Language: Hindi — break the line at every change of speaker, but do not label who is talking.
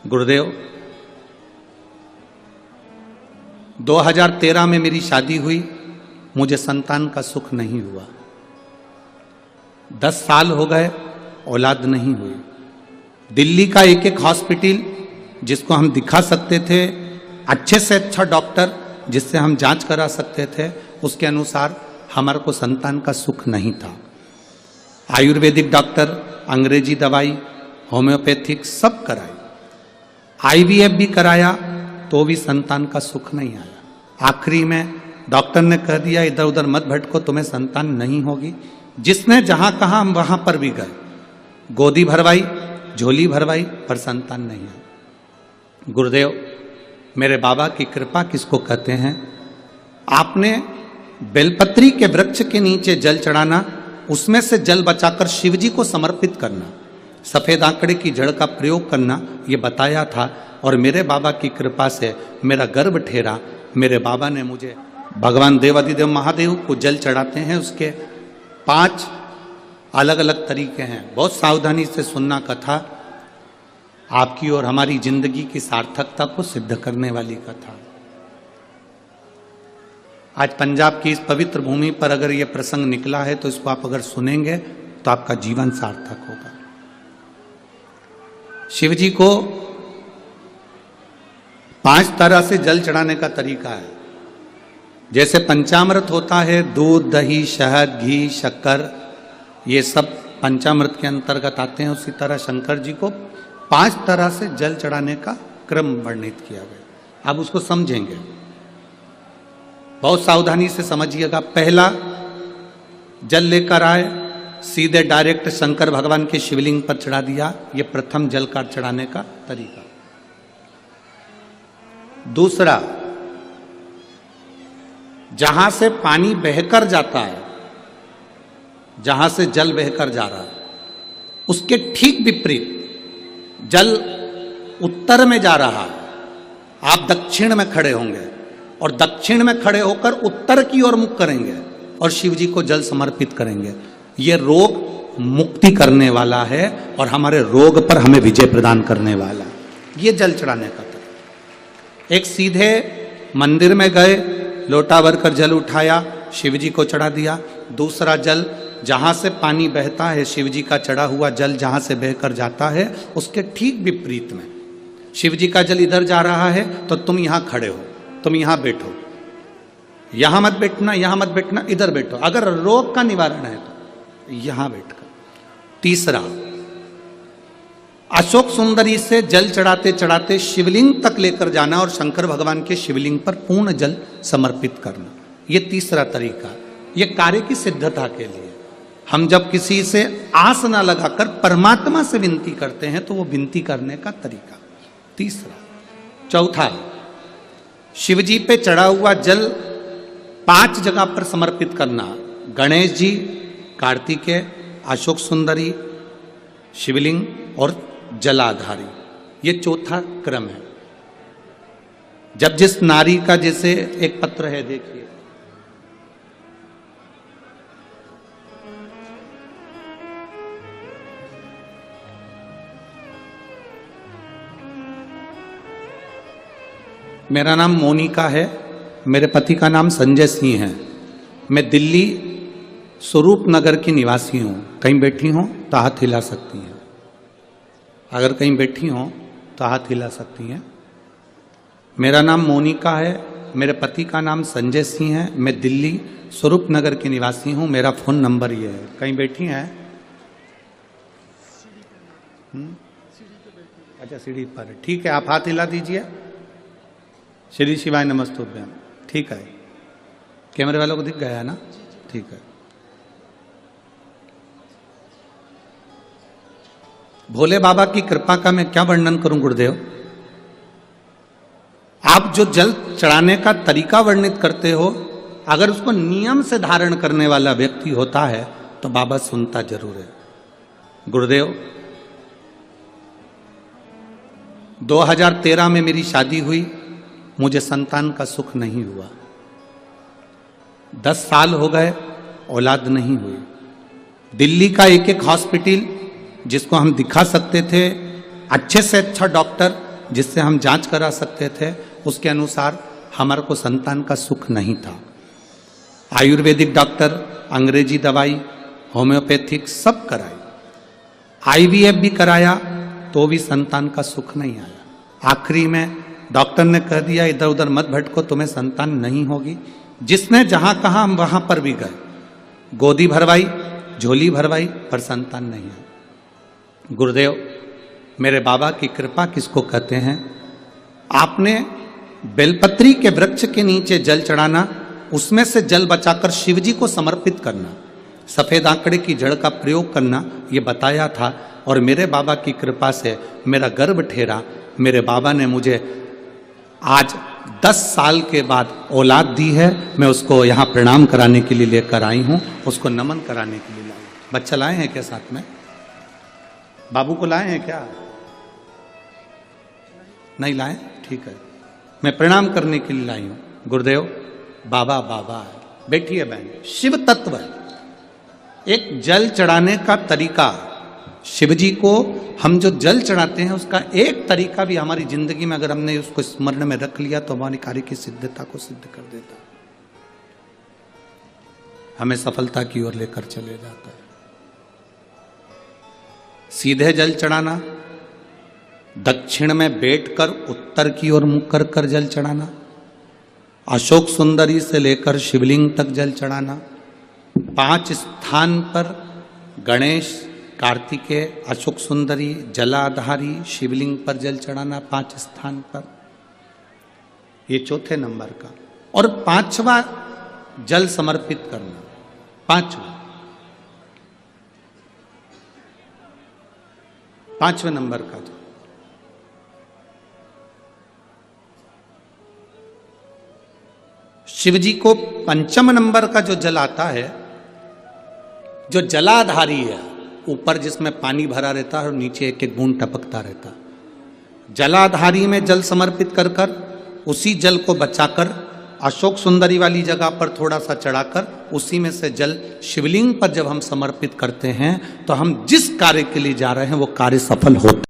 गुरुदेव, 2013 में मेरी शादी हुई, मुझे संतान का सुख नहीं हुआ। 10 साल हो गए, औलाद नहीं हुई। दिल्ली का एक एक हॉस्पिटल जिसको हम दिखा सकते थे, अच्छे से अच्छा डॉक्टर जिससे हम जांच करा सकते थे, उसके अनुसार हमारे को संतान का सुख नहीं था। आयुर्वेदिक डॉक्टर, अंग्रेजी दवाई, होम्योपैथिक सब कराई, IVF भी कराया तो भी संतान का सुख नहीं आया। आखिरी में डॉक्टर ने कह दिया इधर उधर मत भटको, तुम्हें संतान नहीं होगी। जिसने जहां कहा हम वहां पर भी गए, गोदी भरवाई, झोली भरवाई, पर संतान नहीं आई। गुरुदेव, मेरे बाबा की कृपा किसको कहते हैं? आपने बेलपत्री के वृक्ष के नीचे जल चढ़ाना, उसमें से जल बचाकर शिव जी को समर्पित करना, सफेद आंकड़े की जड़ का प्रयोग करना, ये बताया था। और मेरे बाबा की कृपा से मेरा गर्भ ठहरा। मेरे बाबा ने मुझे, भगवान देवादिदेव महादेव को जल चढ़ाते हैं, उसके 5 अलग अलग तरीके हैं। बहुत सावधानी से सुनना कथा, आपकी और हमारी जिंदगी की सार्थकता को सिद्ध करने वाली कथा। आज पंजाब की इस पवित्र भूमि पर अगर यह प्रसंग निकला है तो इसको आप अगर सुनेंगे तो आपका जीवन सार्थक होगा। शिव जी को 5 तरह से जल चढ़ाने का तरीका है। जैसे पंचामृत होता है, दूध, दही, शहद, घी, शक्कर, ये सब पंचामृत के अंतर्गत आते हैं। उसी तरह शंकर जी को 5 तरह से जल चढ़ाने का क्रम वर्णित किया गया। अब उसको समझेंगे, बहुत सावधानी से समझिएगा। पहला, जल लेकर आए, सीधे डायरेक्ट शंकर भगवान के शिवलिंग पर चढ़ा दिया। यह प्रथम जल का चढ़ाने का तरीका। दूसरा, जहां से पानी बहकर जाता है, जहां से जल बहकर जा रहा है, उसके ठीक विपरीत जल उत्तर में जा रहा है, आप दक्षिण में खड़े होंगे और दक्षिण में खड़े होकर उत्तर की ओर मुख करेंगे और शिव जी को जल समर्पित करेंगे। यह रोग मुक्ति करने वाला है और हमारे रोग पर हमें विजय प्रदान करने वाला है। यह जल चढ़ाने का तरीका। एक, सीधे मंदिर में गए, लोटा भरकर जल उठाया, शिव जी को चढ़ा दिया। दूसरा, जल जहां से पानी बहता है, शिव जी का चढ़ा हुआ जल जहां से बहकर जाता है, उसके ठीक विपरीत में शिव जी का जल इधर जा रहा है तो तुम यहां खड़े हो, तुम यहां बैठो, यहां मत बैठना, यहां मत बैठना, इधर बैठो। अगर रोग का निवारण है तो यहां बैठकर। तीसरा, अशोक सुंदरी से जल चढ़ाते चढ़ाते शिवलिंग तक लेकर जाना और शंकर भगवान के शिवलिंग पर पूर्ण जल समर्पित करना। यह तीसरा तरीका। यह कार्य की सिद्धता के लिए। हम जब किसी से आस न लगाकर परमात्मा से विनती करते हैं तो वो विनती करने का तरीका। तीसरा। चौथा, शिव जी पे चढ़ा हुआ जल 5 जगह पर समर्पित करना। गणेश जी, कार्तिकेय, अशोक सुंदरी, शिवलिंग और जलाधारी। ये चौथा क्रम है। जब जिस नारी का, जैसे एक पत्र है, देखिए, मेरा नाम मोनिका है, मेरे पति का नाम संजय सिंह है। मैं दिल्ली स्वरूप नगर की निवासी हूँ। कहीं बैठी हो तो हाथ हिला सकती हैं। अगर कहीं बैठी हो तो हाथ हिला सकती हैं। मेरा नाम मोनिका है, मेरे पति का नाम संजय सिंह है। मैं दिल्ली स्वरूप नगर की निवासी हूँ। मेरा फ़ोन नंबर ये है। कहीं बैठी हैं? अच्छा, सीढ़ी पर है। ठीक है, आप हाथ हिला दीजिए। श्री शिवाय नमस्तुभ्यम। ठीक है, कैमरे वालों को दिख गया है ना? ठीक है। भोले बाबा की कृपा का मैं क्या वर्णन करूं गुरुदेव। आप जो जल चढ़ाने का तरीका वर्णित करते हो, अगर उसको नियम से धारण करने वाला व्यक्ति होता है तो बाबा सुनता जरूर है। गुरुदेव, 2013 में मेरी शादी हुई, मुझे संतान का सुख नहीं हुआ। 10 साल हो गए, औलाद नहीं हुई। दिल्ली का एक एक हॉस्पिटल जिसको हम दिखा सकते थे, अच्छे से अच्छा डॉक्टर जिससे हम जांच करा सकते थे, उसके अनुसार हमारे को संतान का सुख नहीं था। आयुर्वेदिक डॉक्टर, अंग्रेजी दवाई, होम्योपैथिक सब कराई, आईवीएफ भी कराया तो भी संतान का सुख नहीं आया। आखिरी में डॉक्टर ने कह दिया इधर उधर मत भटको, तुम्हें संतान नहीं होगी। जिसने जहां कहा हम वहां पर भी गए, गोदी भरवाई, झोली भरवाई, पर संतान नहीं है। गुरुदेव, मेरे बाबा की कृपा किसको कहते हैं? आपने बेलपत्री के वृक्ष के नीचे जल चढ़ाना, उसमें से जल बचाकर शिव जी को समर्पित करना, सफेद आंकड़े की जड़ का प्रयोग करना, ये बताया था। और मेरे बाबा की कृपा से मेरा गर्भ ठेरा। मेरे बाबा ने मुझे आज 10 साल के बाद औलाद दी है। मैं उसको यहाँ प्रणाम कराने के लिए लेकर आई हूँ, उसको नमन कराने के लिए लाई। बच्चा लाए हैं क्या साथ में? बाबू को लाए हैं क्या? नहीं लाए? ठीक है, मैं प्रणाम करने के लिए लाई हूँ। गुरुदेव, बाबा बाबा है, बैठिए बहन। शिव तत्व है। एक जल चढ़ाने का तरीका, शिव जी को हम जो जल चढ़ाते हैं उसका एक तरीका भी हमारी जिंदगी में अगर हमने उसको स्मरण में रख लिया तो हमारी कार्य की सिद्धता को सिद्ध कर देता है, हमें सफलता की ओर लेकर चले जाता है। सीधे जल चढ़ाना, दक्षिण में बैठकर उत्तर की ओर मुख कर कर जल चढ़ाना, अशोक सुंदरी से लेकर शिवलिंग तक जल चढ़ाना, 5 स्थान पर गणेश, कार्तिकेय, अशोक सुंदरी, जलाधारी, शिवलिंग पर जल चढ़ाना 5 स्थान पर, ये चौथे नंबर का। और 5वां जल समर्पित करना, 5वें नंबर का जल। शिव जी को 5म नंबर का जो जल आता है, जो जलाधारी है, ऊपर जिसमें पानी भरा रहता है और नीचे एक एक बूंद टपकता रहता है, जलाधारी में जल समर्पित कर कर उसी जल को बचाकर अशोक सुंदरी वाली जगह पर थोड़ा सा चढ़ाकर उसी में से जल शिवलिंग पर जब हम समर्पित करते हैं तो हम जिस कार्य के लिए जा रहे हैं वो कार्य सफल होता है।